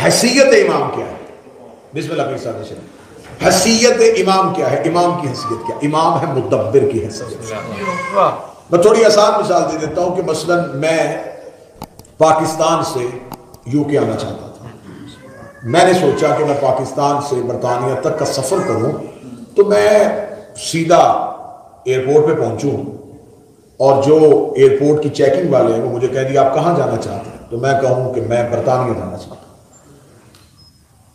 حیثیت امام کیا ہے؟ بسم اللہ کے ساتھ چلیں. حیثیت امام کیا ہے؟ امام کی حیثیت کیا؟ امام ہے مدبر کی حیثیت. میں تھوڑی آسان مثال دے دیتا ہوں کہ مثلا میں پاکستان سے یو کے آنا چاہتا تھا. میں نے سوچا کہ میں پاکستان سے برطانیہ تک کا سفر کروں تو میں سیدھا ایئرپورٹ پہ پہنچوں اور جو ایئرپورٹ کی چیکنگ والے ہیں وہ مجھے کہہ دیا آپ کہاں جانا چاہتے ہیں, تو میں کہوں کہ میں برطانیہ جانا چاہتا ہوں.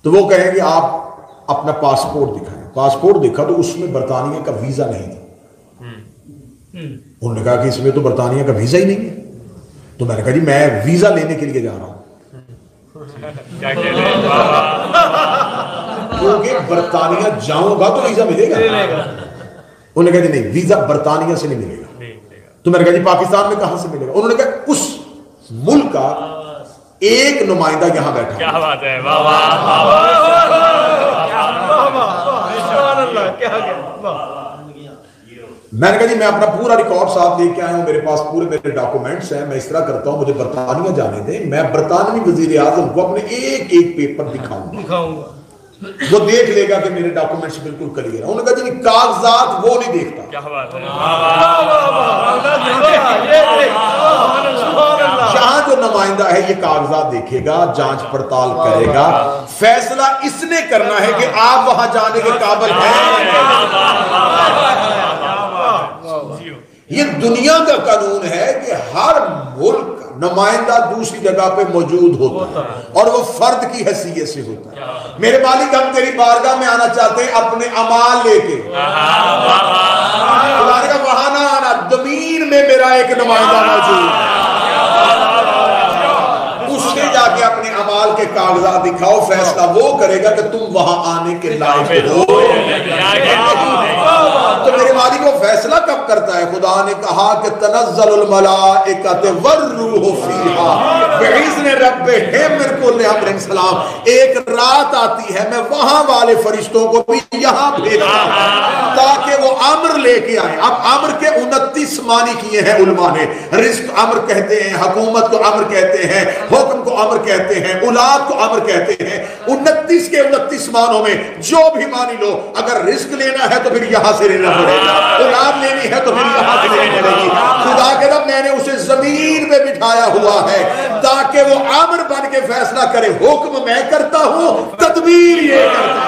تو وہ کہیں گے آپ اپنا پاسپورٹ دکھائیں. پاسپورٹ دیکھا تو اس میں برطانیہ کا ویزا نہیں تھا. انہوں نے کہا کہ اس میں تو برطانیہ کا ویزا ہی نہیں ہے. تو میں نے کہا جی میں ویزا لینے کے لیے جا رہا ہوں کیونکہ برطانیہ جاؤں گا تو ویزا ملے گا. انہوں نے کہا جی نہیں ویزا برطانیہ سے نہیں ملے گا. تو میں نے کہا جی پاکستان میں کہاں سے ملے گا؟ انہوں نے کہا اس ملک کا ایک نمائندہ یہاں بیٹھا. کیا بات ہے. میں نے کہا جی میں اپنا پورا ریکارڈ ساتھ لے کے آیا ہوں, میرے پاس پورے میرے ڈاکومنٹس ہیں, میں اس طرح کرتا ہوں مجھے برطانیہ جانے دیں, میں برطانوی وزیر اعظم کو اپنے ایک ایک پیپر دکھاؤں گا, وہ دیکھ لے گا کہ میرے ڈاکومنٹس بالکل کلیئر ہیں. انہوں نے کہا جی کاغذات وہ نہیں دیکھتا. کیا بات ہے. یہاں جو نمائندہ ہے یہ کاغذات دیکھے گا, جانچ پڑتال کرے گا, فیصلہ اس نے کرنا ہے کہ آپ وہاں جانے کے قابل ہیں. یہ دنیا کا قانون ہے کہ ہر ملک نمائندہ دوسری جگہ پہ موجود ہوتا ہے اور وہ فرد کی حیثیت سے ہوتا ہے. میرے مالک ہم تیری بارگاہ میں آنا چاہتے ہیں اپنے اعمال لے کے. وہاں نہ آنا, زمین میں میرا ایک نمائندہ موجود ہے, اس سے جا کے اپنے اعمال کے کاغذات دکھاؤ, فیصلہ وہ کرے گا کہ تم وہاں آنے کے لائق ہو. تو میرے مالک وہ فیصلہ کب کرتا ہے؟ خدا نے کہا کہ تنزل الملائکۃ والروح فیہا بإذن ربہم من کل امر سلام. ایک رات آتی ہے میں وہاں والے فرشتوں کو بھی یہاں بھیجتا ہوں تاکہ وہ امر لے کے آئیں. اب امر کے 29 معنی کیے ہیں علماء نے. رزق امر کہتے ہیں, حکومت کو امر کہتے ہیں, حکم کو امر کہتے ہیں, اولاد کو امر کہتے ہیں. 29 کے 29 معنوں میں جو بھی معنی لو, اگر رزق لینا ہے تو پھر یہاں سے لینا پڑے گا, اولاد لینی ہے تو پھر یہاں سے لینی پڑے گی. خدا کے رب میں نے اسے زمین پہ بٹھایا ہوا ہے تاکہ وہ امر بن کے فیصلہ کرے. حکم میں کرتا ہوں, تدبیر یہ کرتا ہے.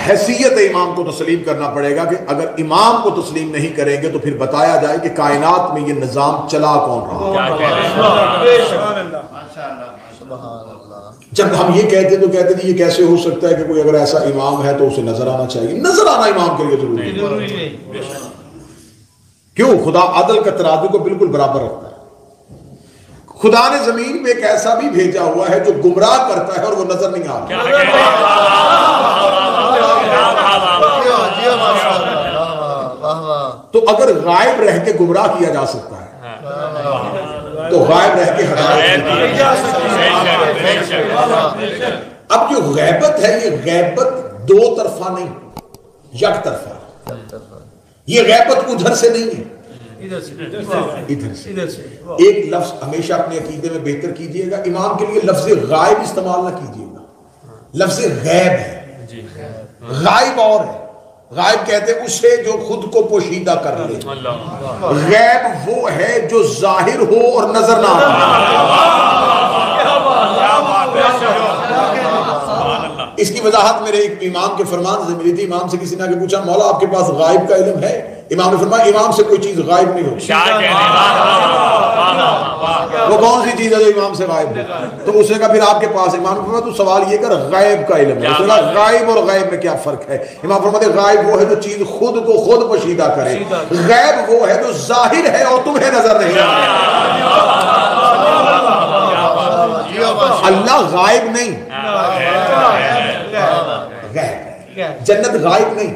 حیثیت امام کو تسلیم کرنا پڑے گا کہ اگر امام کو تسلیم نہیں کریں گے تو پھر بتایا جائے کہ کائنات میں یہ نظام چلا کون رہا. جب ہم یہ کہتے تو کہتے ہیں یہ کیسے ہو سکتا ہے کہ کوئی اگر ایسا امام ہے تو اسے نظر آنا چاہیے. نظر آنا امام کے لیے ضروری ہے. کیوں؟ خدا عدل کا ترازو کو بالکل برابر رکھتا ہے. خدا نے زمین پہ ایک ایسا بھی بھیجا ہوا ہے جو گمراہ کرتا ہے اور وہ نظر نہیں آتا. تو اگر غائب رہ کے گمراہ کیا جا سکتا ہے تو غائب رہ کے ہدایت کی جا سکتی ہے. اب جو غیبت ہے یہ غیبت دو طرفہ نہیں, یک طرفہ. یہ غیبت ادھر سے نہیں ہے, ادھر سے. ایک لفظ ہمیشہ اپنے عقیدے میں بہتر کیجئے گا, امام کے لیے لفظ غائب استعمال نہ کیجئے گا, لفظ غیب ہے. غائب اور ہے, غائب کہتے ہیں اسے جو خود کو پوشیدہ کر لے. غیب وہ ہے جو ظاہر ہو اور نظر نہ آئے. اس کی وضاحت میرے ایک امام کے فرمان سے ملی تھی. امام سے کسی نے آگے پوچھا مولا آپ کے پاس غائب کا علم ہے؟ امام نے فرمایا امام سے کوئی چیز غائب نہیں ہوتی. وہ کون سی چیز ہے جو امام سے غائب ہے؟ تو اس نے کہا پھر آپ کے پاس. امام نے فرمایا تو سوال یہ کر غائب کا علم ہے. اس نے کہا غائب اور غائب میں کیا فرق ہے؟ امام فرماتے غائب وہ ہے جو چیز خود کو خود پوشیدہ کرے, غیب وہ ہے جو ظاہر ہے اور تمہیں نظر نہیں آتا. اللہ غائب نہیں, غیب. جنت غائب نہیں,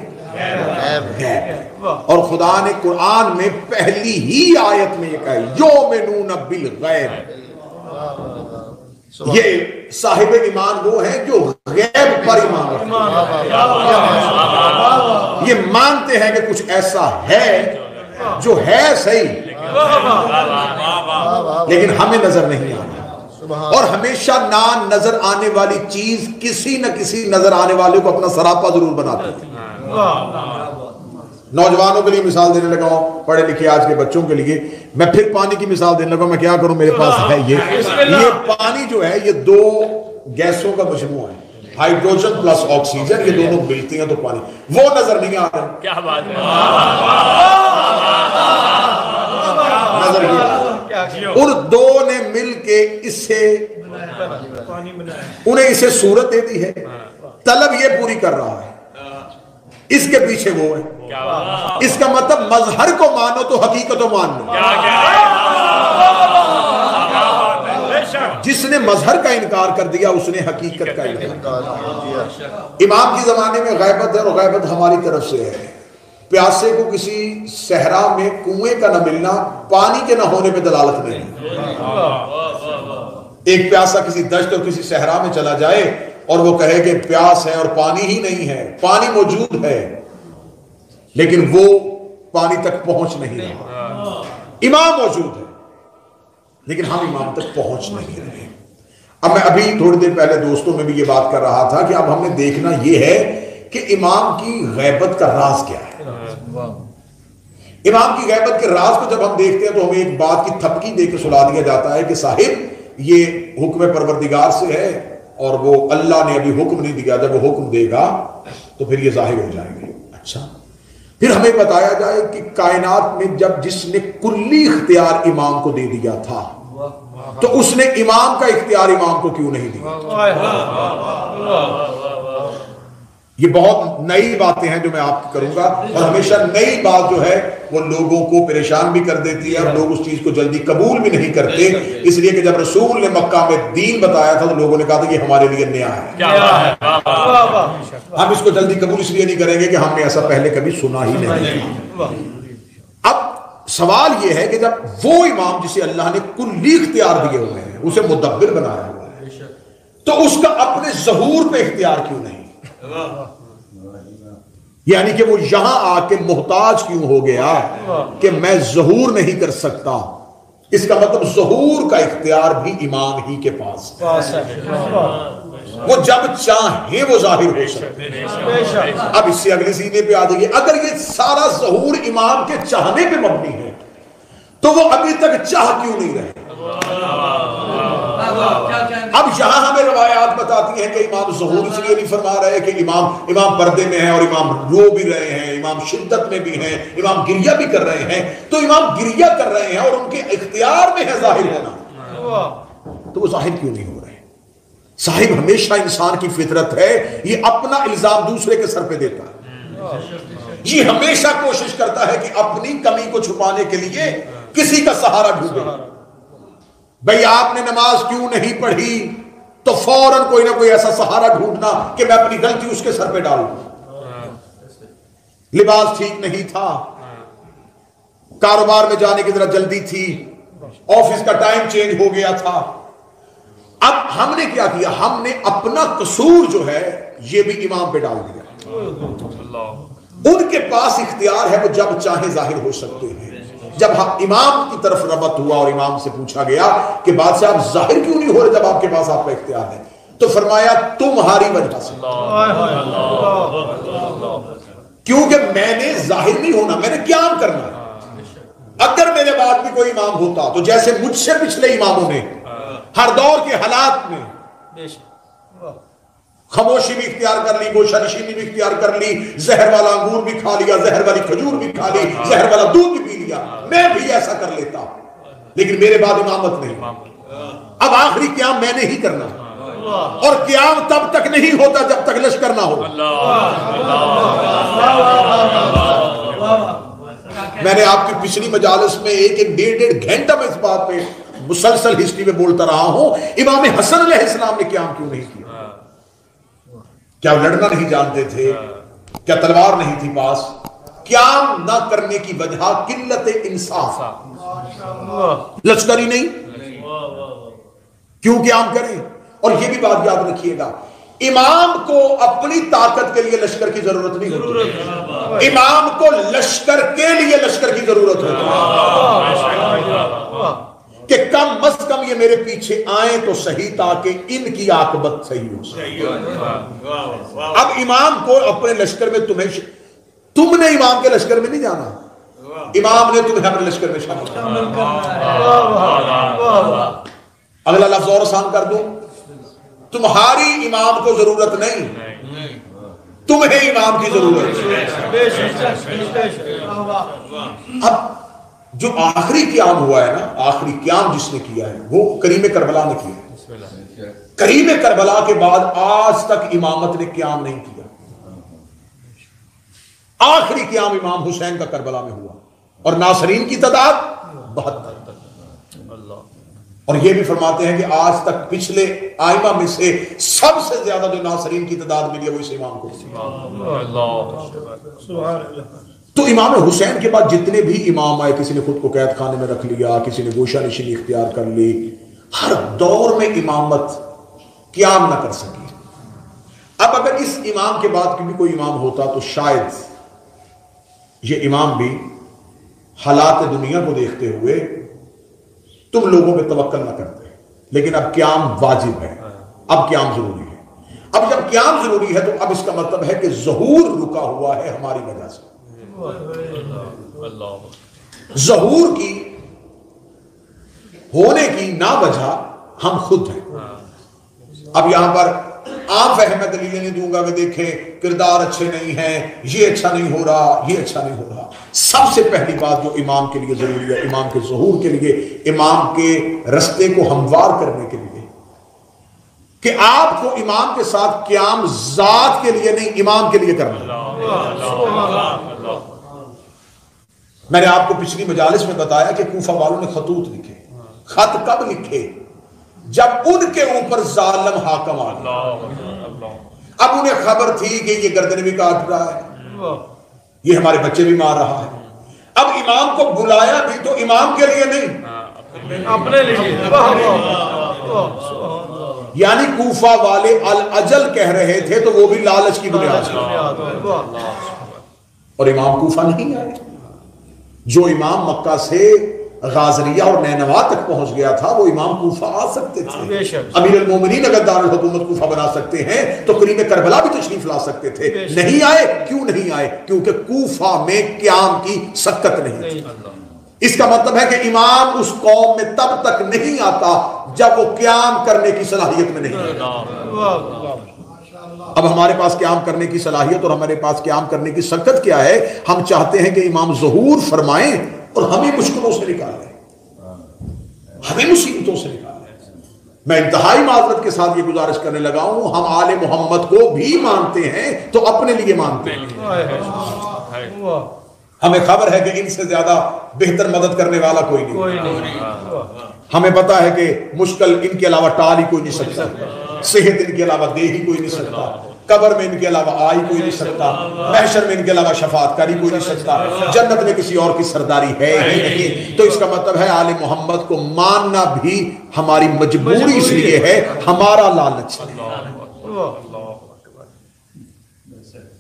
غیب، اور خدا نے قرآن میں پہلی ہی آیت میں یہ کہا یؤمنون بالغیب. یہ صاحب ایمان وہ ہیں جو غیب پر ایمان رکھتے ہیں، یہ مانتے ہیں کہ کچھ ایسا ہے جو ہے صحیح لیکن ہمیں نظر نہیں آتا، اور ہمیشہ نظر آنے والی چیز کسی نہ کسی نظر آنے والے کو اپنا سراپا ضرور بناتی ہے. نوجوانوں کے لیے مثال دینے لگا ہوں، پڑھے لکھے آج کے بچوں کے لیے میں پھر پانی کی مثال دینے لگا. میں کیا کروں، میرے پاس ہے یہ پانی جو ہے یہ دو گیسوں کا مجموعہ ہے، ہائیڈروجن پلس آکسیجن، یہ دونوں ملتی ہیں تو پانی، وہ نظر نہیں آ رہا. کیا بات ہے، نظر ان دو نے مل کے اسے انہیں اسے صورت دے دی ہے، طلب یہ پوری کر رہا ہے، اس کے پیچھے وہ ہے. اس کا مطلب مظہر کو مانو تو حقیقت کو مان لو. جس نے مظہر کا انکار کر دیا اس نے حقیقت کا انکار. امام کی زمانے میں غیبت ہے، اور غیبت ہماری طرف سے ہے. پیاسے کو کسی صحرا میں کنویں کا نہ ملنا پانی کے نہ ہونے پہ دلالت نہیں. ایک پیاسا کسی دشت اور کسی صحرا میں چلا جائے اور وہ کہے کہ پیاس ہے اور پانی ہی نہیں ہے، پانی موجود ہے لیکن وہ پانی تک پہنچ نہیں رہا. امام موجود ہے لیکن ہم امام تک پہنچ نہیں رہے. اب میں ابھی تھوڑی دیر پہلے دوستوں میں بھی یہ بات کر رہا تھا کہ اب ہم نے دیکھنا یہ ہے کہ امام کی غیبت کا راز کیا ہے. امام کی غیبت کے راز کو جب ہم دیکھتے ہیں تو ہمیں ایک بات کی تھپکی دے کے سلا دیا جاتا ہے کہ صاحب یہ حکم پروردگار سے ہے اور وہ اللہ نے ابھی حکم نہیں دیا، جب وہ حکم دے گا تو پھر یہ ظاہر ہو جائیں گے. اچھا، پھر ہمیں بتایا جائے کہ کائنات میں جب جس نے کلی اختیار امام کو دے دیا تھا تو اس نے امام کا اختیار امام کو کیوں نہیں دیا. یہ بہت نئی باتیں ہیں جو میں آپ کی کروں گا، اور ہمیشہ نئی بات جو ہے وہ لوگوں کو پریشان بھی کر دیتی ہے اور لوگ اس چیز کو جلدی قبول بھی نہیں کرتے. اس لیے کہ جب رسول نے مکہ میں دین بتایا تھا تو لوگوں نے کہا تھا یہ ہمارے لیے نیا ہے، ہم اس کو جلدی قبول اس لیے نہیں کریں گے کہ ہم نے ایسا پہلے کبھی سنا ہی نہیں. اب سوال یہ ہے کہ جب وہ امام جسے اللہ نے کلی اختیار دیے ہوئے ہیں، اسے مدبر بنایا ہوا ہے، تو اس کا اپنے ظہور پہ اختیار کیوں نہیں؟ یعنی کہ وہ یہاں آ کے محتاج کیوں ہو گیا کہ میں ظہور نہیں کر سکتا. اس کا مطلب ظہور کا اختیار بھی امام ہی کے پاس ہے. وہ جب چاہیں وہ ظاہر ہو سکتے. اب اس سے اگلے سینے پہ آ جائیے، اگر یہ سارا ظہور امام کے چاہنے پہ مبنی ہے تو وہ ابھی تک چاہ کیوں نہیں رہے؟ اب یہاں ہمیں روایات بتاتی ہیں کہ امام ظہور اس لیے نہیں فرما رہے کہ امام پردے میں ہیں اور امام رو بھی رہے ہیں، امام شدت میں بھی ہیں، امام گریہ بھی کر رہے ہیں. تو امام گریہ کر رہے ہیں اور ان کے اختیار میں ہے ظاہر ہونا، تو وہ ظاہر کیوں نہیں ہو رہے؟ صاحب ہمیشہ انسان کی فطرت ہے یہ اپنا الزام دوسرے کے سر پہ دیتا ہے. یہ ہمیشہ کوشش کرتا ہے کہ اپنی کمی کو چھپانے کے لیے کسی کا سہارا ڈھونڈے. بھئی آپ نے نماز کیوں نہیں پڑھی تو فوراً کوئی نہ کوئی ایسا سہارا ڈھونڈنا کہ میں اپنی غلطی اس کے سر پہ ڈالوں. لباس ٹھیک نہیں تھا، کاروبار میں جانے کی ذرا جلدی تھی، آفس کا ٹائم چینج ہو گیا تھا. اب ہم نے کیا کیا؟ ہم نے اپنا قصور جو ہے یہ بھی امام پہ ڈال دیا. ان کے پاس اختیار ہے، وہ جب چاہے ظاہر ہو سکتے ہیں. جب امام کی طرف ربط ہوا اور امام سے پوچھا گیا کہ بادشاہ آپ ظاہر کیوں نہیں ہو رہے جب آپ کے پاس آپ کا اختیار ہے، تو فرمایا تمہاری وجہ سے، کیونکہ میں نے ظاہر نہیں ہونا، میں نے قیام کرنا. اگر میرے بعد بھی کوئی امام ہوتا تو جیسے مجھ سے پچھلے اماموں نے ہر دور کے حالات میں خاموشی بھی اختیار کر لی، گوشہ نشینی بھی اختیار کر لی، زہر والا انگور بھی کھا لیا، زہر والی کھجور بھی کھا لی، زہر والا دودھ بھی پی لیا، میں بھی ایسا کر لیتا، لیکن میرے بعد امامت نہیں. اب آخری قیام میں نے ہی کرنا، اور قیام تب تک نہیں ہوتا جب تک لشکر نہ ہو. میں نے آپ کی پچھلی مجالس میں ایک ڈیڑھ گھنٹہ میں اس بات پہ مسلسل ہسٹری میں بولتا رہا ہوں، امام حسن علیہ السلام نے قیام کیوں نہیں کیا؟ کیا لڑنا نہیں جانتے تھے؟ کیا تلوار نہیں تھی پاس؟ قیام نہ کرنے کی وجہ قلت انصاف، لشکری نہیں، کیوں قیام کریں؟ اور یہ بھی بات یاد رکھیے گا، امام کو اپنی طاقت کے لیے لشکر کی ضرورت نہیں ہوتی، امام کو لشکر کے لیے لشکر کی ضرورت ہوتی کہ کم از کم یہ میرے پیچھے آئیں تو صحیح تاکہ ان کی عاقبت صحیح ہو سکے۔ اب امام کو اپنے لشکر میں تم نے امام کے لشکر میں نہیں جانا، امام نے تمہیں اپنے لشکر میں شامل کرنا۔ اگلا لفظ اور آسان کر دوں، تمہاری امام کو ضرورت نہیں، تمہیں امام کی ضرورت ہے۔ اب جو آخری قیام ہوا ہے نا، آخری قیام جس نے کیا ہے وہ کریم کربلا نے کیا ہے۔ کریم کربلا کے بعد آج تک امامت نے قیام نہیں کیا، آخری قیام امام حسین کا کربلا میں ہوا، اور ناصرین کی تعداد 72۔ اور یہ بھی فرماتے ہیں کہ آج تک پچھلے آئمہ میں سے سب سے زیادہ جو ناصرین کی تعداد ملی ہے وہ اس امام کو۔ تو امام حسین کے بعد جتنے بھی امام آئے، کسی نے خود کو قید خانے میں رکھ لیا، کسی نے گوشہ نشینی اختیار کر لی، ہر دور میں امامت قیام نہ کر سکی۔ اب اگر اس امام کے بعد بھی کوئی امام ہوتا تو شاید یہ امام بھی حالات دنیا کو دیکھتے ہوئے تم لوگوں پہ توکل نہ کرتے، لیکن اب قیام واجب ہے، اب قیام ضروری ہے۔ اب جب قیام ضروری ہے تو اب اس کا مطلب ہے کہ ظہور رکا ہوا ہے ہماری وجہ سے۔ ظہور کی ہونے کی نا وجہ ہم خود ہیں۔ اب یہاں پر عام فہم میں دلیلیں نہیں دوں گا کہ دیکھیں کردار اچھے نہیں ہیں، یہ اچھا نہیں ہو رہا، یہ اچھا نہیں ہو رہا۔ سب سے پہلی بات جو امام کے لیے ضروری ہے، امام کے ظہور کے لیے، امام کے رستے کو ہموار کرنے کے لیے، کہ آپ کو امام کے ساتھ قیام ذات کے لیے نہیں، امام کے لیے کرنا۔ میں نے آپ کو پچھلی مجالس میں بتایا کہ کوفہ والوں نے خطوط لکھے۔ خط کب لکھے؟ جب ان کے اوپر ظالم حاکم آ گیا۔ اب انہیں خبر تھی کہ یہ گردن بھی کاٹ رہا ہے، یہ ہمارے بچے بھی مار رہا ہے۔ اب امام کو بلایا بھی تو امام کے لیے نہیں، اپنے لیے۔ یعنی کوفہ والے الاجل کہہ رہے تھے تو وہ بھی لالچ کی بنیاد سے، اور امام کوفہ نہیں آئے۔ جو امام مکہ سے غازریہ اور نینوا تک پہنچ گیا تھا وہ امام کوفہ آ سکتے تھے۔ امیر المومنین اگر دارالحکومت کوفہ بنا سکتے ہیں تو کریم کربلا بھی تشریف لا سکتے تھے، نہیں آئے۔ کیوں نہیں آئے؟ کیونکہ کوفہ میں قیام کی سکت نہیں تھی۔ اس کا مطلب ہے کہ امام اس قوم میں تب تک نہیں آتا جب وہ قیام کرنے کی صلاحیت میں نہیں آتا۔ اب ہمارے پاس قیام کرنے کی صلاحیت اور ہمارے پاس قیام کرنے کی سکت کیا ہے؟ ہم چاہتے ہیں کہ امام ظہور فرمائیں اور ہمیں مشکلوں سے نکالیں، ہمیں مصیبتوں سے نکالیں۔ میں انتہائی معذرت کے ساتھ یہ گزارش کرنے لگا ہوں، ہم آل محمد کو بھی مانتے ہیں تو اپنے لیے مانتے ہیں۔ ہمیں خبر ہے کہ ان سے زیادہ بہتر مدد کرنے والا کوئی نہیں۔ ہمیں پتا ہے کہ مشکل ان کے علاوہ ٹال ہی کوئی نہیں سکتا، صحت ان کے علاوہ دے ہی کوئی نہیں سکتا، قبر میں ان کے علاوہ آئی کوئی نہیں سکتا، محشر میں ان کے علاوہ شفاعت کاری کوئی نہیں سکتا، جنت میں کسی اور کی سرداری ہے ہی نہیں۔ تو اس کا مطلب ہے آل محمد کو ماننا بھی ہماری مجبوری اس لیے ہے، ہمارا لالچ ہے۔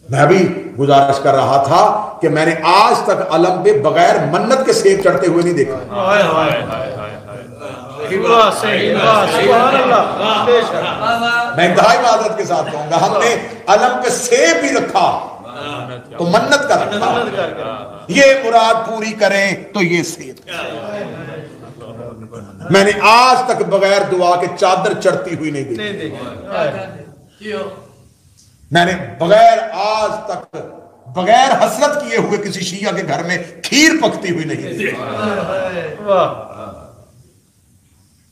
میں ابھی گزارش کر رہا تھا کہ میں نے آج تک علم پہ بغیر منت کے سیب چڑھتے ہوئے نہیں دیکھا۔ میں انتہائی معذرت کے ساتھ کہوں گا، ہم نے علم پہ سیب بھی رکھا تو منت کا رکھا، یہ مراد پوری کریں تو یہ سیب۔ میں نے آج تک بغیر دعا کے چادر چڑھتی ہوئی نہیں دیکھی، میں نے بغیر آج تک بغیر حسرت کیے ہوئے کسی شیعہ کے گھر میں کھیر پکتی ہوئی نہیں دیکھی۔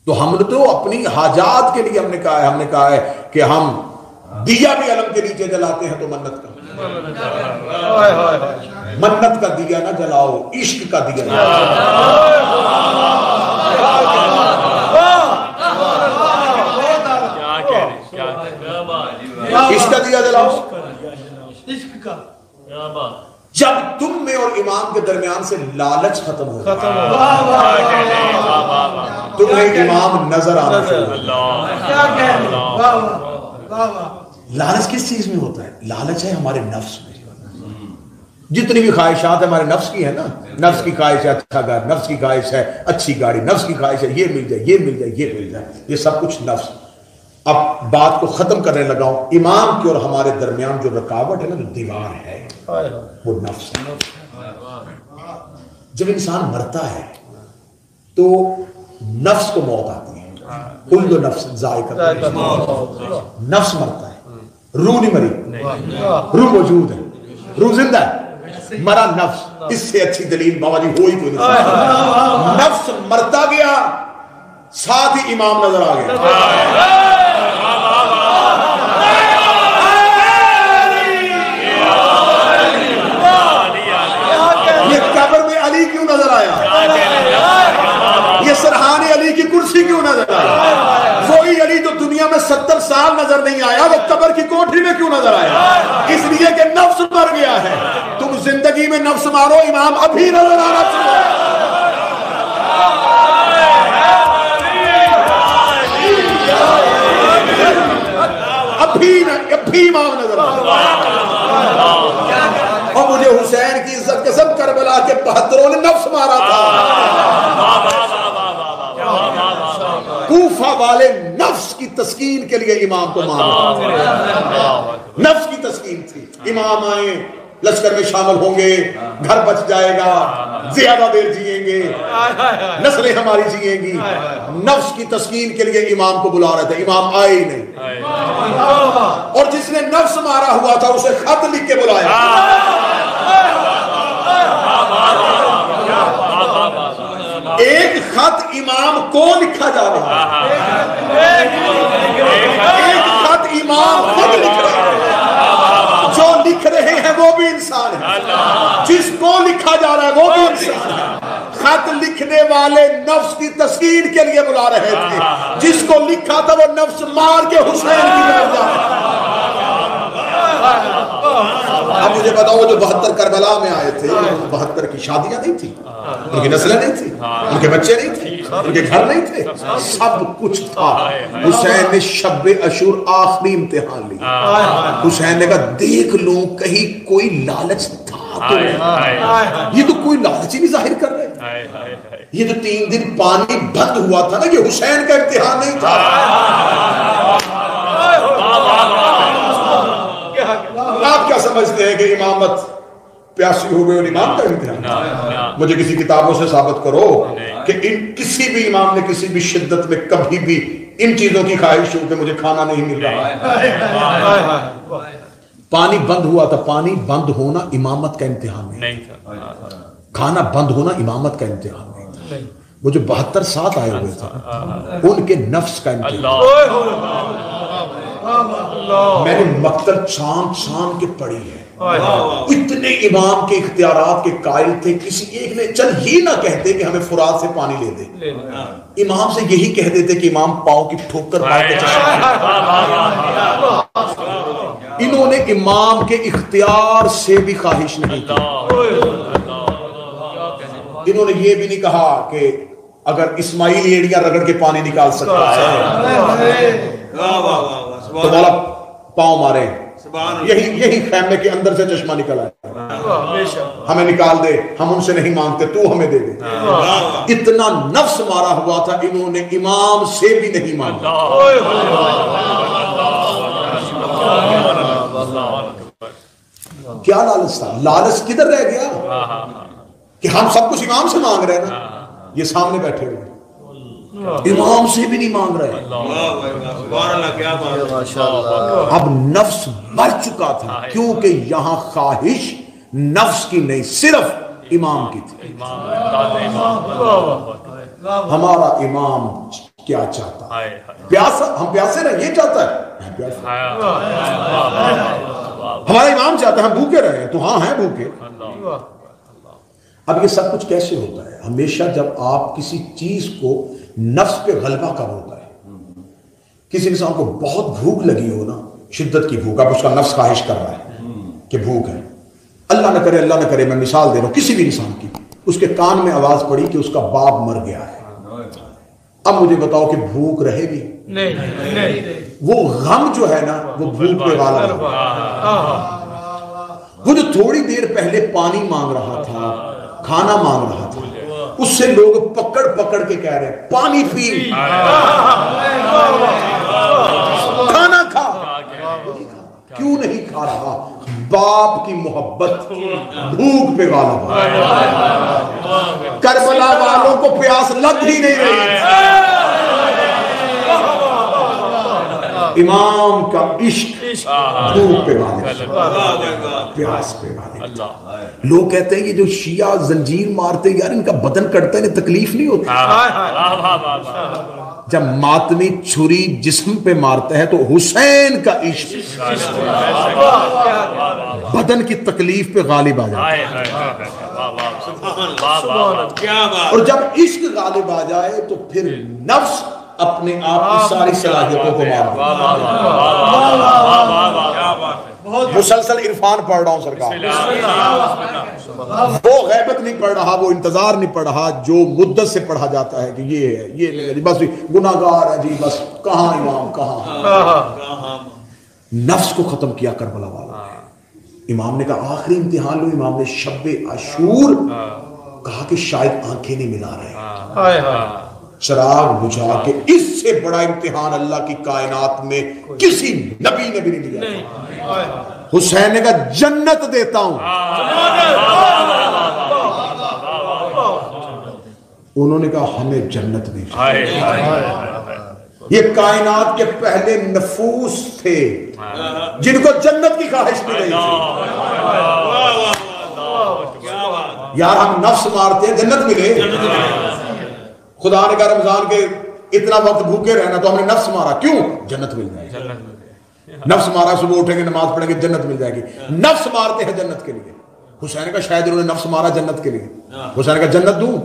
تو ہم نے تو اپنی حاجات کے لیے ہم نے کہا ہے کہ ہم دیا بھی علم کے نیچے جلاتے ہیں تو منت کا دیا نہ جلاؤ، عشق کا دیا عشق کا دیا جلاؤ۔ جب تم میں درمیان سے لالچ ختم ہو گیا، تمہیں امام نظر آنا شروع۔ لالچ کس چیز میں ہوتا ہے؟ لالچ ہے ہمارے نفس میں۔ جتنی بھی خواہشات ہے ہمارے نفس کی ہے نا، نفس کی خواہش ہے اچھا گھر، نفس کی خواہش ہے اچھی گاڑی، نفس کی خواہش ہے یہ مل جائے، یہ مل جائے، یہ مل جائے، یہ سب کچھ نفس۔ اب بات کو ختم کرنے لگا ہوں، امام کی اور ہمارے درمیان جو رکاوٹ ہے نا، جو دیوار ہے، وہ نفس ہے۔ جب انسان مرتا ہے تو نفس کو موت آتی ہے، کل نفس ذائقۃ الموت، نفس مرتا ہے، روح نہیں مری، روح موجود ہے، روح زندہ ہے، مرا نفس۔ اس سے اچھی دلیل بابا جی ہوئی کوئی نہیں۔ نفس مرتا گیا، ساتھ ہی امام نظر آ گیا۔ یہ قبر میں علی کیوں نظر آیا؟ یہ سرحان علی کی کرسی کیوں نظر آیا؟ وہی علی جو دنیا میں 70 سال نظر نہیں آیا، وہ قبر کی کوٹھی میں کیوں نظر آیا؟ اس لیے کہ نفس مر گیا ہے۔ تم زندگی میں نفس مارو، امام ابھی نظر آنا چاہیے۔ ابھی امام نظر آنا۔ اور مجھے حسین کی عزت قسم کربلا کے 72 نے نفس مارا تھا۔ کوفہ والے نفس کی تسکین کے لیے امام کو مارا، نفس کی تسکین تھی۔ امام آئے، لشکر میں شامل ہوں گے، گھر بچ جائے گا، زیادہ دیر جئیں گے، نسلیں ہماری جئیں گی۔ نفس کی تسکین کے لیے امام کو بلا رہے تھے، امام آئے ہی نہیں۔ اور جس نے نفس مارا ہوا تھا اسے خط لکھ کے بلایا۔ ایک خط امام کو لکھا جا رہا ہے، ایک خط امام خود لکھ رہے ہیں۔ جو لکھ رہے ہیں وہ بھی انسان ہے، جس کو لکھا جا رہا ہے وہ بھی انسان ہے۔ خط لکھنے والے نفس کی تسکین کے لیے بلا رہے تھے، جس کو لکھا تھا وہ نفس مار کے حسین کی طرف جا رہا ہے۔ اب مجھے بتاؤ، جو 72 کربلا میں آئے تھے، 72 کی شادیاں نہیں تھی، ان کی نسلیں نہیں تھی، ان کے بچے نہیں تھے، ان کے گھر نہیں تھے، سب کچھ تھا۔ حسین نے شب عاشور آخری امتحان لی۔ حسین نے کہا دیکھ لوں کہیں کوئی لالچ تھا تو نہیں۔ یہ تو کوئی لالچ ہی نہیں ظاہر کر رہے۔ یہ تو 3 دن پانی بند ہوا تھا نا، یہ حسین کا امتحان نہیں تھا۔ آپ کیا سمجھتے ہیں کہ امامت پیاسی ہو گئی اور امام کا امتحان؟ مجھے کسی کتابوں سے ثابت کرو کہ کسی بھی امام نے کسی بھی شدت میں کبھی بھی ان چیزوں کی خواہش ہو کہ مجھے کھانا نہیں مل رہا۔ پانی بند ہوا تھا، پانی بند ہونا امامت کا امتحان نہیں تھا، کھانا بند ہونا امامت کا امتحان نہیں تھا۔ وہ جو 72 ساتھ آئے ہوئے تھے ان کے نفس کا امتحان۔ میں نے مقتل چھان کے پڑھی ہے، اتنے امام کے اختیارات کے قائل تھے، کسی ایک نے چل ہی نہ کہتے کہ ہمیں فرات سے پانی لے دے، امام سے یہی کہہ دیتے کہ امام پاؤں کی ٹھوکر مار کے چشمہ۔ انہوں نے امام کے اختیار سے بھی خواہش نہیں کی۔ انہوں نے یہ بھی نہیں کہا کہ اگر اسماعیل ایڑیاں رگڑ کے پانی نکال سکتا ہے تو مولا پاؤں مارے، یہی خیمے کے اندر سے چشمہ نکل آئے، ہمیں نکال دے، ہم ان سے نہیں مانگتے، تو ہمیں دے دے۔ اتنا نفس مارا ہوا تھا، انہوں نے امام سے بھی نہیں مانگا۔ کیا لالچ تھا؟ لالچ کدھر رہ گیا کہ ہم سب کچھ امام سے مانگ رہے ہیں نا، یہ سامنے بیٹھے ہوئے امام سے بھی نہیں مانگ رہے۔ اب نفس مر چکا تھا، کیونکہ یہاں خواہش نفس کی نہیں صرف امام کی تھی۔ ہمارا امام کیا چاہتا ہے؟ پیاسا، ہم پیاسے رہے، یہ چاہتا ہے ہمارا امام چاہتا ہے ہم بھوکے رہے، تو ہاں ہیں بھوکے۔ اب یہ سب کچھ کیسے ہوتا ہے؟ ہمیشہ جب آپ کسی چیز کو نفس پہ غلبہ کب ہوتا ہے؟ کسی انسان کو بہت بھوک لگی ہو نا، شدت کی بھوک، اب اس کا نفس خواہش کر رہا ہے کہ بھوک ہے، اللہ نہ کرے میں مثال دے رہا ہوں کسی بھی انسان کی، اس کے کان میں آواز پڑی کہ اس کا باپ مر گیا ہے، اب مجھے بتاؤ کہ بھوک رہے گی؟ نہیں۔ وہ غم جو ہے نا وہ بھوک پہ غالب ہے۔ وہ جو تھوڑی دیر پہلے پانی مانگ رہا تھا، کھانا مانگ رہا تھا، اس سے لوگ پکڑ پکڑ کے کہہ رہے ہیں پانی پی، کھانا کھا، کیوں نہیں کھا رہا؟ باپ کی محبت بھوک پہ غالب ہے۔ کربلا والوں کو پیاس لگ ہی نہیں رہی، امام کا عشق بھوک پہ غالب ہے، پیاس پہ غالب ہے۔ لوگ کہتے ہیں یہ جو شیعہ زنجیر مارتے یار ان کا بدن کٹتا ہے، انہیں تکلیف نہیں ہوتی؟ جب ماتمی چھری جسم پہ مارتا ہے تو حسین کا عشق بدن کی تکلیف پہ غالب آ جاتا ہے، اور جب عشق غالب آ جائے تو پھر نفس اپنے آپ کی ساری صلاحیتوں کو مار دیتا۔ مسلسل عرفان پڑھ رہا ہوں سرکار، وہ غیبت نہیں پڑھ رہا، وہ انتظار نہیں پڑھ رہا جو مدت سے پڑھا جاتا ہے کہ یہ ہے، یہ نہیں ہے، بس گناہگار ہے جی، بس کہاں امام کہاں۔ نفس کو ختم کیا کربلا والا۔ امام نے کہا آخری امتحان لو، امام نے شب عاشور کہا کہ شاید آنکھیں نہیں ملا رہے، چراغ بجھا کے، اس سے بڑا امتحان اللہ کی کائنات میں کسی نبی نے بھی نہیں دیا۔ حسین نے کہا جنت دیتا ہوں، انہوں نے کہا ہمیں جنت نہیں چاہیے۔ یہ کائنات کے پہلے نفوس تھے جن کو جنت کی خواہش نہیں رہی تھی۔ یار ہم نفس مارتے ہیں جنت ملے، خدا نے کہا رمضان کے اتنا وقت بھوکے رہنا تو ہم نے نفس مارا، کیوں؟ جنت مل جائے گی۔ نفس مارا، صبح اٹھیں گے نماز پڑھیں گے جنت مل جائے گی، نفس مارتے ہیں جنت کے لیے۔ حسین کا شاید انہوں نے نفس مارا جنت کے لیے، حسین کا جنت دوں،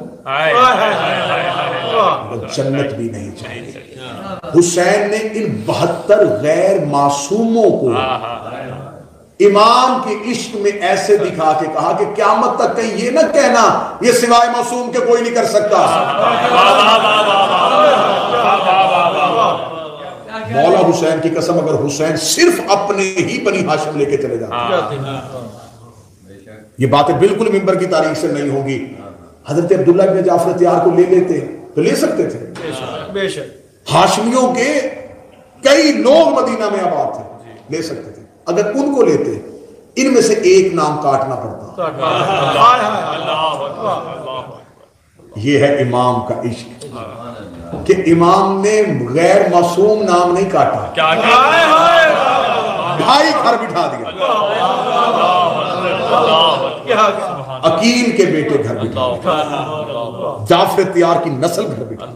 جنت بھی نہیں چاہیے۔ حسین نے ان 72 غیر معصوموں کو امام کے عشق میں ایسے دکھا کے کہا کہ قیامت تک کہیں یہ نہ کہنا یہ سوائے معصوم کے کوئی نہیں کر سکتا۔ مولا حسین کی قسم اگر حسین صرف اپنے ہی بنی ہاشم لے کے چلے جاتے، یہ باتیں بالکل منبر کی تاریخ سے نہیں ہوں گی، حضرت عبداللہ بن جعفر تیار کو لے لیتے تو لے سکتے تھے، بے شک ہاشمیوں کے کئی لوگ مدینہ میں آباد تھے، لے سکتے تھے، اگر ان کو لیتے ان میں سے ایک نام کاٹنا پڑتا۔ یہ ہے امام کا عشق کہ امام نے غیر معصوم نام نہیں کاٹا، بھائی گھر بٹھا دیا، عقیل کے بیٹے گھر بٹھا، جعفر تیار کی نسل گھر بٹھا۔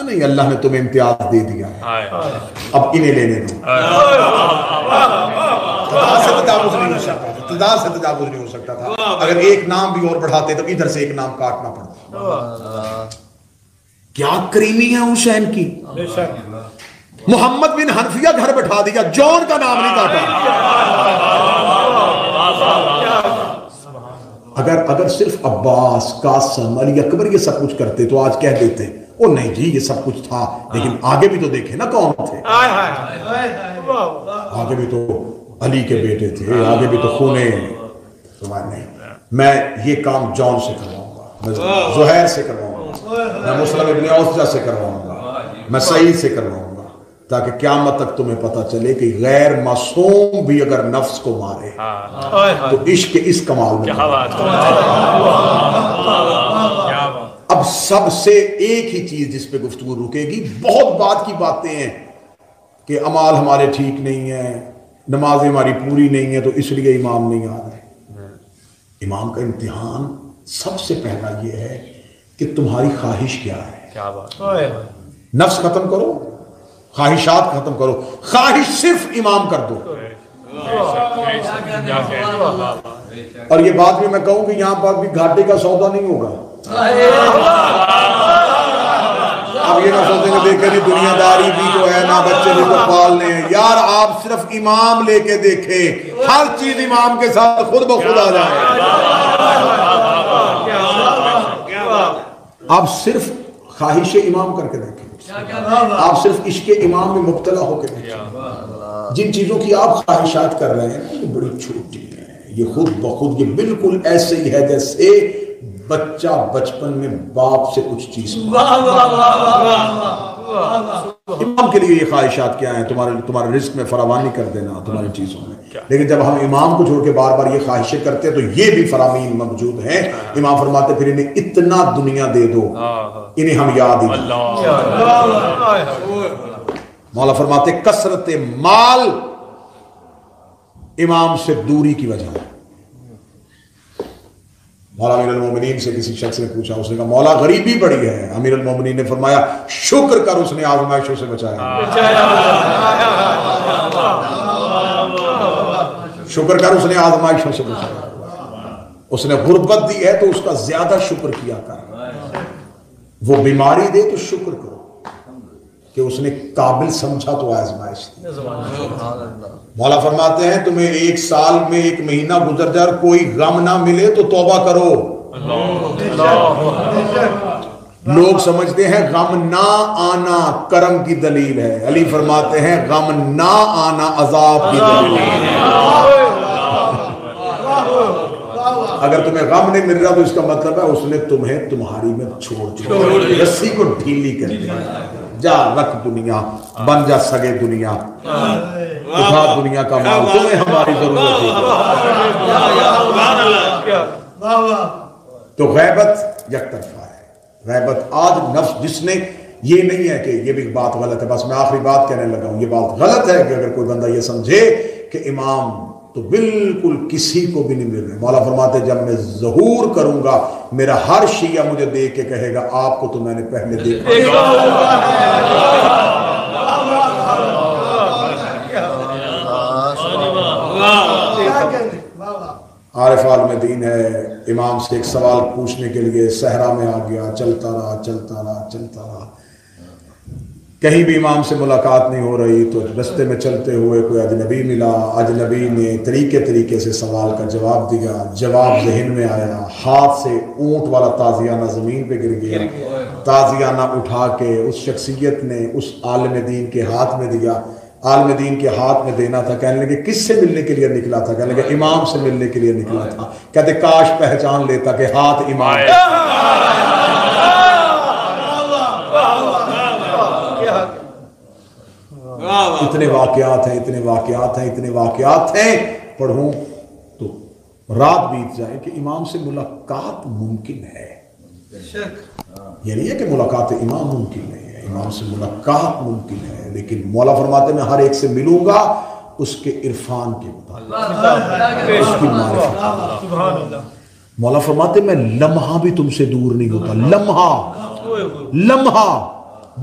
نہیں، اللہ نے تمہیں امتیاز دے دیا ہے، اب انہیں لینے دو۔ تجاوز سے تجاوز نہیں ہو سکتا تھا، اگر ایک نام بھی اور بڑھاتے تو ادھر سے ایک نام کاٹنا پڑتا۔ کیا کریمی ہے حسین کی، محمد بن حنفیہ گھر بٹھا دیا، جون کا نام نہیں کاٹا۔ اگر صرف عباس، قاسم، علی اکبر یہ سب کچھ کرتے تو آج کہہ دیتے وہ نہیں جی یہ سب کچھ تھا، لیکن آگے بھی تو دیکھے نا کون تھے، آگے بھی تو علی کے بیٹے تھے، آگے بھی تو خونے۔ نہیں، میں یہ کام جون سے کرواؤں گا، میں زہیر سے کرواؤں گا، میں مسلم ابن اوسجہ سے کرواؤں گا، میں سعید سے کرواؤں گا، تاکہ قیامت تک تمہیں پتہ چلے کہ غیر معصوم بھی اگر نفس کو مارے تو عشق اس کمال میں۔ اب سب سے ایک ہی چیز جس پہ گفتگو رکے گی، بہت بات کی باتیں ہیں کہ اعمال ہمارے ٹھیک نہیں ہیں، نمازیں ہماری پوری نہیں ہیں تو اس لیے امام نہیں آ رہے۔ امام کا امتحان سب سے پہلا یہ ہے کہ تمہاری خواہش کیا ہے، نفس ختم کرو، خواہشات ختم کرو، خواہش صرف امام کر دو۔ اور یہ بات بھی میں کہوں کہ یہاں پر بھی گھاٹے کا سودا نہیں ہوگا۔ اب یہ نہ سوچیں کہ دیکھیں جی دنیا داری بھی جو ہے نا بچے بھی تو پالنے ہیں، یار آپ صرف امام لے کے دیکھیں، ہر چیز امام کے ساتھ خود بخود آ جائے. آپ صرف خواہش امام کر کے دیکھیں, آپ صرف عشق امام میں مبتلا ہو کے دیکھیں. جن چیزوں کی آپ خواہشات کر رہے ہیں یہ بڑی چھوٹی ہیں, یہ خود بخود یہ بالکل ایسے ہی ہے جیسے بچہ بچپن میں باپ سے کچھ چیز. امام کے لیے یہ خواہشات کیا ہیں؟ تمہارے رزق میں فراوانی کر دینا تمہاری چیزوں میں. لیکن جب ہم امام کو چھوڑ کے بار بار یہ خواہشیں کرتے ہیں تو یہ بھی فرامین موجود ہیں. امام فرماتے پھر انہیں اتنا دنیا دے دو انہیں ہم یاد ہی. مولا فرماتے کثرت مال امام سے دوری کی وجہ ہے. مولا امیر المومنین سے کسی شخص نے پوچھا, اس نے کہا مولا غریبی بڑی ہے. امیر المومنین نے فرمایا شکر کر اس نے آزمائشوں سے بچایا. شکر کر اس نے آزمائشوں سے بچایا. اس نے غربت دی ہے تو اس کا زیادہ شکر کیا کر. وہ بیماری دے تو شکر کرو کہ اس نے قابل سمجھا تو آزمائش دی. مولا فرماتے ہیں تمہیں ایک سال میں ایک مہینہ گزر جائے کوئی غم نہ ملے تو توبہ کرو. لوگ سمجھتے ہیں غم نہ آنا کرم کی دلیل ہے. علی فرماتے ہیں غم نہ آنا عذاب کی دلیل ہے. اگر تمہیں غم نہیں مل رہا تو اس کا مطلب ہے اس نے تمہیں تمہاری میں چھوڑ دیا, رسی کو ڈھیلی کر دیا. جا رکھ دنیا, بن جا سگے دنیا, اٹھا دنیا کا مال, تمہیں ہماری ضرورت ہے. تو غیبت یک طرفہ ہے. غیبت آج نفس جس نے, یہ نہیں ہے کہ یہ بھی بات غلط ہے, بس میں آخری بات کہنے لگا ہوں, یہ بات غلط ہے کہ اگر کوئی بندہ یہ سمجھے کہ امام تو بالکل کسی کو بھی نہیں مل رہے. مولا فرماتے جب میں ظہور کروں گا میرا ہر شیعہ مجھے دیکھ کے کہے گا آپ کو تو میں نے پہلے دیکھا. عارف عالم دین ہے, امام سے ایک سوال پوچھنے کے لیے صحرا میں آ گیا, چلتا رہا. کہیں بھی امام سے ملاقات نہیں ہو رہی تو رستے میں چلتے ہوئے کوئی اجنبی ملا. اجنبی نے طریقے سے سوال کا جواب دیا. جواب ذہن میں آیا, ہاتھ سے اونٹ والا تازیانہ زمین پہ گر گیا. تازیانہ اٹھا کے اس شخصیت نے اس عالم دین کے ہاتھ میں دیا. عالم دین کے ہاتھ میں دینا تھا. کہنے لگے کس سے ملنے کے لیے نکلا تھا؟ کہنے لگے امام سے ملنے کے لیے نکلا تھا. کہتے کاش پہچان لیتا کہ ہاتھ امام. اتنے واقعات ہیں پڑھوں تو رات بیت جائے کہ امام سے ملاقات ممکن ہے. یہ نہیں ہے کہ ملاقات امام ممکن نہیں ہے, امام سے ملاقات ممکن ہے. لیکن مولا فرماتے میں ہر ایک سے ملوں گا اس کے عرفان کے مطابق, اس کی معرفت. مولا فرماتے میں لمحہ بھی تم سے دور نہیں ہوتا. لمحہ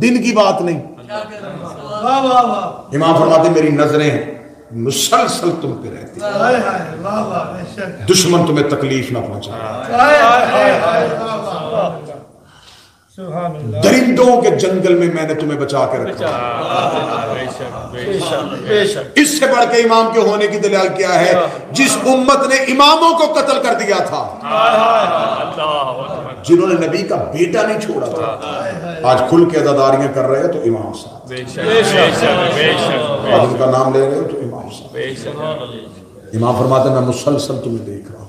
دن کی بات نہیں. امام فرماتے میری نظریں مسلسل تم پہ رہتی, دشمن تمہیں تکلیف نہ پہنچائے. درندوں کے جنگل میں نے تمہیں بچا کے رکھا. اس سے بڑھ کے امام کے ہونے کی دلیل کیا ہے؟ جس امت نے اماموں کو قتل کر دیا تھا, جنہوں نے نبی کا بیٹا نہیں چھوڑا تھا, آج کھل کے عزاداریاں کر رہے ہیں تو امام صاحب, آج ان کا نام لے رہے ہو تو امام صاحب. امام فرماتے ہیں میں مسلسل تمہیں دیکھ رہا ہوں.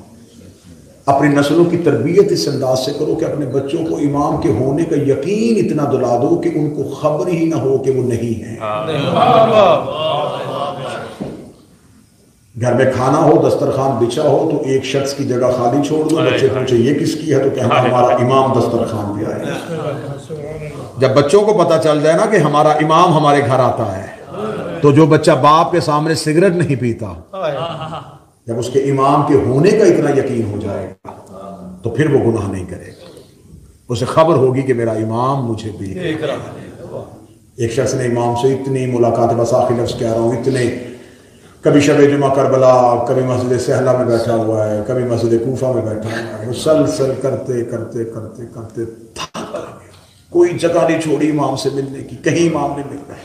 اپنی نسلوں کی تربیت اس انداز سے کرو کہ اپنے بچوں کو امام کے ہونے کا یقین اتنا دلا دو کہ ان کو خبر ہی نہ ہو کہ وہ نہیں ہیں. گھر میں کھانا ہو, دسترخوان بچھا ہو تو ایک شخص کی جگہ خالی چھوڑ دو. بچے پوچھے یہ کس کی ہے تو کہنا ہمارا امام دسترخوان پہ آئے. جب بچوں کو پتا چل جائے نا کہ ہمارا امام ہمارے گھر آتا ہے تو جو بچہ باپ کے سامنے سگریٹ نہیں پیتا, جب اس کے امام کے ہونے کا اتنا یقین ہو جائے گا تو پھر وہ گناہ نہیں کرے گا. اسے خبر ہوگی کہ میرا امام مجھے دیکھ رہا ہے. ایک شخص نے امام سے اتنی ملاقات, بس آخری لفظ کہہ رہا ہوں, اتنے, کبھی شب جمعہ کربلا, کبھی مسجد سہلا میں بیٹھا ہوا ہے, کبھی مسجد کوفہ میں بیٹھا ہوا ہے, مسلسل کرتے کرتے کرتے کرتے تھک گیا. کوئی جگہ نہیں چھوڑی امام سے ملنے کی, کہیں امام نہیں مل رہے.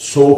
100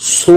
100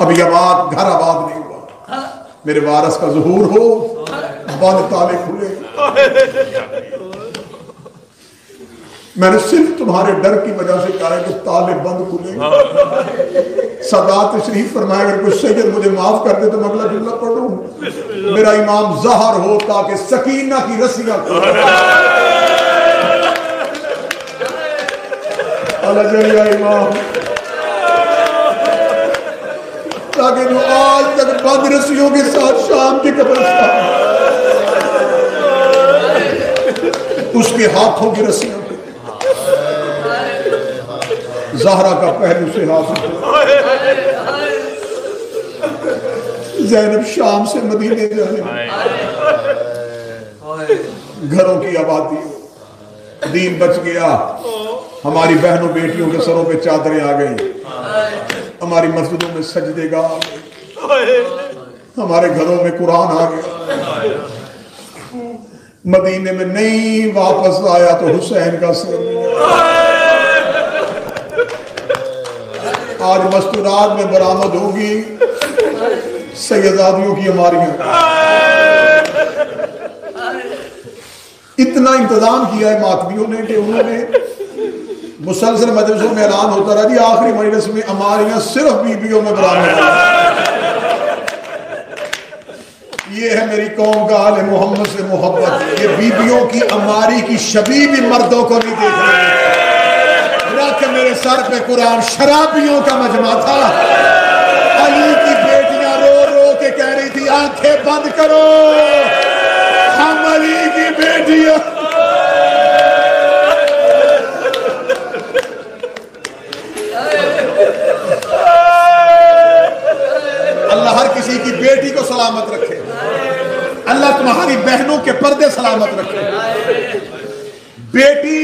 ابھی آباد گھر آباد نہیں ہوا، میرے وارث کا ظہور ہو، بند تالے کھلے۔ میں نے صرف تمہارے ڈر کی وجہ سے کہا ہے کہ تالے بند کھلے۔ سادات تشریف فرمایا اگر کوئی سید مجھے معاف کر دے تو میں اگلا جملہ پڑھوں، میرا امام ظاہر ہو تاکہ سکینہ کی رسیاں اللہ جلیہ امام، تاکہ جو آج تک بند رسیوں کے ساتھ شام کی قبرستان اس کے ہاتھوں کی رسیاں زہرا کا پہلو سے ہاتھ، زینب شام سے مدینے جانے، گھروں کی آبادی، دین بچ گیا، ہماری بہنوں بیٹیوں کے سروں پہ چادریں آ گئی، ہماری مسجدوں میں سجدے گاہ آ گئے، ہمارے گھروں میں قرآن آ گیا۔ مدینے میں نہیں واپس آیا تو حسین کا سر نہیں آیا۔ آج مستورات میں برآمد ہوگی سیدادیوں کی ہماریاں، اتنا انتظام کیا ہے ماتمیوں نے کہ انہوں نے مسلسل مجلسوں میں اعلان ہوتا رہا جی آخری مجلس میں ہماریاں صرف بیویوں میں برآمد ہیں۔ یہ ہے میری قوم کا آل محمد سے محبت، یہ بیویوں کی اماری کی شبیہ بھی مردوں کو نہیں دیکھ رہے۔ رکھ میرے سر پہ قرآن، شرابیوں کا مجمع تھا، علی کی بیٹیاں رو رو کے کہہ رہی تھی آنکھیں بند کرو، ہم علی کی بیٹیاں۔ اللہ ہر کسی کی بیٹی کو سلامت رکھے، اللہ تمہاری بہنوں کے پردے سلامت رکھے۔ بیٹی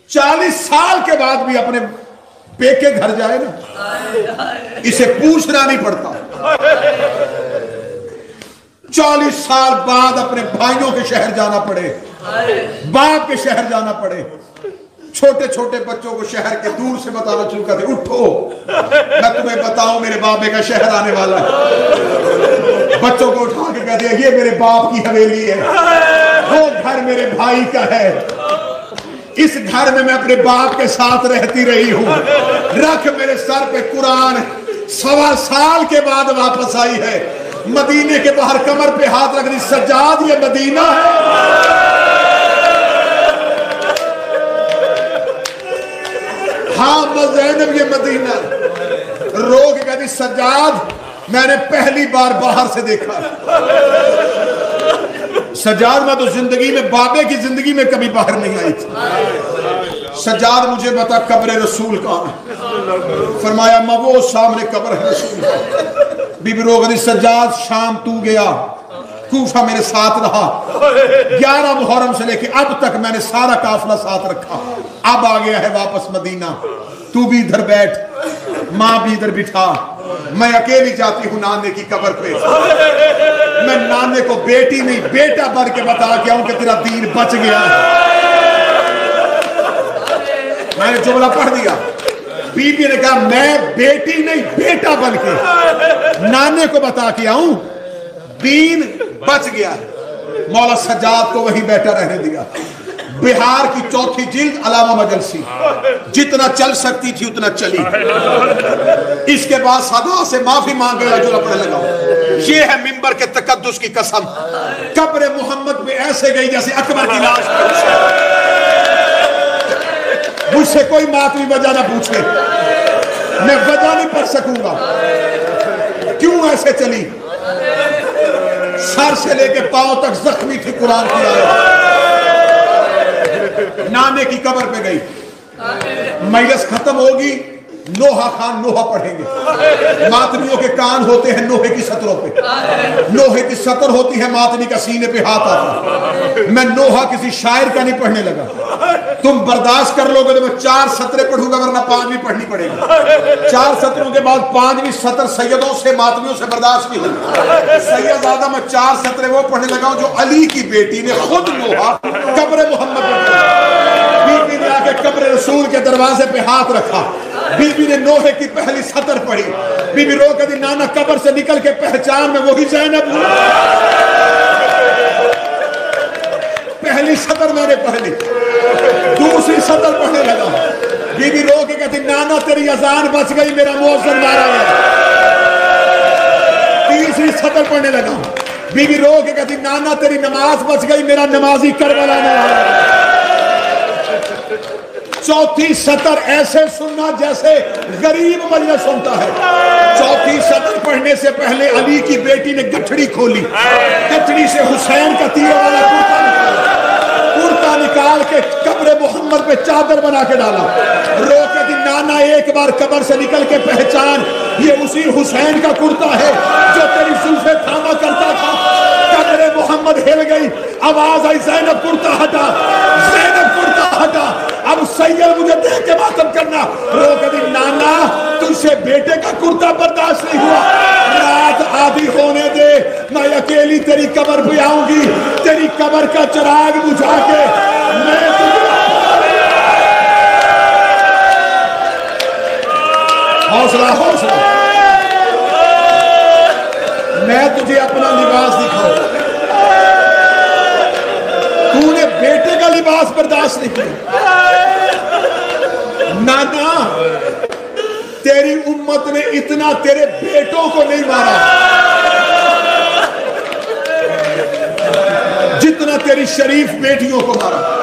40 سال کے بعد بھی اپنے پیکے گھر جائے نا، اسے پوچھنا نہیں پڑتا۔ 40 سال بعد اپنے بھائیوں کے شہر جانا پڑے، باپ کے شہر جانا پڑے، چھوٹے چھوٹے بچوں کو شہر کے دور سے بتانا شروع کر دے، اٹھو میں تمہیں بتاؤں میرے بابے کا شہر آنے والا ہے۔ بچوں کو اٹھا کے کہہ دیا یہ میرے باپ کی حویلی ہے، وہ گھر میرے بھائی کا ہے، اس گھر میں اپنے باپ کے ساتھ رہتی رہی ہوں۔ رکھ میرے سر پہ قرآن، 1.25 سال کے بعد واپس آئی ہے، مدینے کے باہر کمر پہ ہاتھ رکھ دی، سجاد یہ مدینہ ہے۔ ہاں زینب یہ مدینہ، رو کے کہتی سجاد میں نے پہلی بار باہر سے دیکھا، سجاد میں تو زندگی میں بابے کی زندگی میں کبھی باہر نہیں آئی تھی۔ سجاد مجھے بتا قبر رسول کہاں ہے؟ فرمایا اما وہ سامنے قبر ہے رسول۔ بی بی رو کہتی سجاد شام تو گیا، کوفہ میرے ساتھ رہا، 11 محرم سے لے کے اب تک میں نے سارا قافلہ ساتھ رکھا، اب آ گیا ہے واپس مدینہ، تو بھی ادھر بیٹھ، ماں بھی ادھر بٹھا، میں اکیلی جاتی ہوں نانے کی قبر پہ، میں نانے کو بیٹی نہیں بیٹا بن کے بتا کے آؤں کہ تیرا دین بچ گیا۔ میں نے جملہ پڑھ دیا، بی بی نے کہا میں بیٹی نہیں بیٹا بن کے نانے کو بتا کے آؤں دین بچ گیا۔ مولا سجاد کو وہیں بیٹھا رہنے دیا۔ بہار کی 4تھی جلد علامہ مجلسی، جتنا چل سکتی تھی اتنا چلی، اس کے بعد صدا سے معافی مانگ گیا جو پڑھنے لگا۔ یہ ہے منبر کے تقدس کی قسم، قبر محمد میں ایسے گئی جیسے اکبر کی لاش مجھ سے کوئی ماتمی وجہ نہ پوچھے، میں وجہ نہیں پڑھ سکوں گا کیوں ایسے چلی۔ سر سے لے کے پاؤں تک زخمی تھی قرآن کی آیت۔ نانے کی قبر پہ گئی، مجلس ختم ہوگی، نوحہ خان نوحہ پڑھیں گے، ماتمیوں کے کان ہوتے ہیں نوحے کی سطروں پہ، نوحے کی سطر ہوتی ہے ماتمی کا سینے پہ ہاتھ آتا۔ میں نوحہ کسی شاعر کا نہیں پڑھنے لگا، تم برداشت کر لو گے تو میں 4 سطریں پڑھوں گا ورنہ 5 بھی پڑھنی پڑے گی۔ 4 سطروں کے بعد 5ویں سطر سیدوں سے ماتمیوں سے برداشت نہیں ہوگی۔ سید زیادہ میں 4 سطریں وہ پڑھنے لگا ہوں جو علی کی بیٹی نے خود نوحہ قبر محمد میں بی بی نے آ کے قبر رسول کے دروازے پہ ہاتھ رکھا، بی بی نے نوحے کی پہلی سطر پڑھی. بی بی رو کہتی نانا قبر سے نکل کے پہچان میں وہی زینب ہوں. پہلی سطر میں نے پڑھی, دوسری سطر پڑھنے لگا. بی بی رو کے کہتی نانا تیری اذان بچ گئی, میرا مؤذن مارا گیا. تیسری سطر پڑھنے لگا. بی بی رو کے کہتی نانا تیری نماز بچ گئی, میرا نمازی کربلا میں مارا گیا. چوتھی سطر ایسے سننا جیسے غریب مجلس سنتا ہے. چوتھی سطر پڑھنے سے پہلے علی کی بیٹی نے گٹھڑی کھولی, گٹھڑی سے حسین کا تیر والا کرتا نکال کے قبر محمد پہ چادر بنا کے ڈالا. رو کے دی نانا ایک بار قبر سے نکل کے پہچان, یہ اسی حسین کا کرتا ہے جو تیری زلفیں تھاما کرتا تھا. قبر محمد ہل گئی, آواز آئی زینب کرتا ہٹا, زینب کرتا ہٹا. اب سید مجھے دیکھ کے ماتم کرنا. رو کے دی نانا تجھ سے بیٹے کا کرتا برداشت نہیں ہوا, رات آدھی ہونے دے, میں اکیلی تیری قبر پہ آؤں گی, تیری قبر کا چراغ بجھا کے میں حوصلہ حوصلہ میں تجھے اپنا لباس دکھاؤں. تو نے بیٹے کا لباس برداشت نہیں کیا. نانا تیری امت نے اتنا تیرے بیٹوں کو نہیں مارا جتنا تیری شریف بیٹیوں کو مارا.